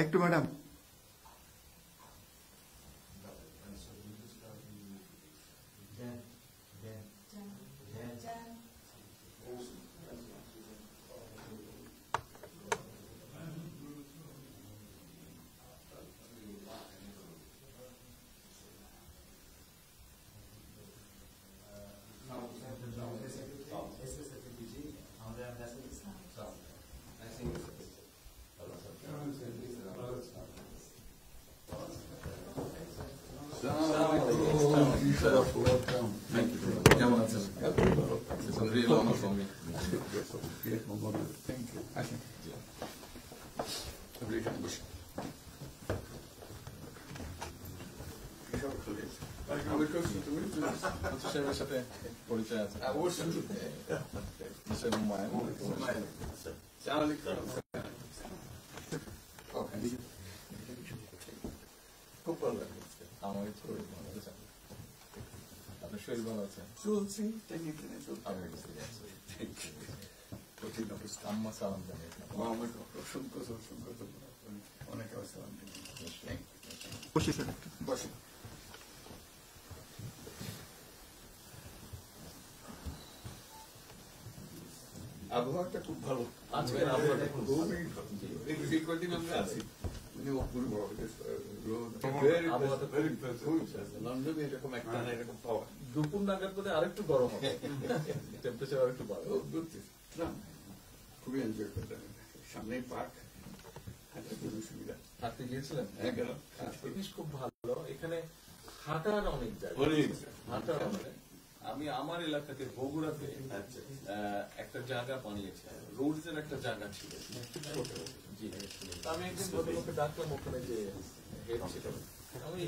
একটু ম্যাডাম কেমন আছেন? Real honour for me. Thank you. আসেন সাহেবের সাথে পরিচয় আছে খুব ভালো লাগে আমার শরীর ভালো আছে। আপনার শরীর ভালো আছে? চলছি আম্মা সালাম জানিয়ে অনেক বসে স্যার বসে। আবহাওয়াটা খুব ভালো। আজকের আবহাওয়াটা খুব ভালো। এই কদিন আমরা আছি লন্ডনে এরকম একটা না এরকম পাওয়া দুপুর নাগাদ বোধহয় আরেকটু গরম হবে, টেম্পারেচার আরেকটু বাড়বে। খুবই এনজয় করলাম। সামনেই পার্ক, হাঁটার জন্য সুবিধা। হাঁটতে গিয়েছিলেন? জিনিস খুব ভালো। এখানে হাঁটার অনেক জায়গা, হাঁটার অনেক। আমি আমার এলাকাতে বগুড়াতে একটা জায়গা বানিয়েছি, রোডস এর একটা জায়গা ছিল। জি, আমি একদিন ভদ্রলোককে ডাকলাম ওখানে যে হেড ছিল, আমি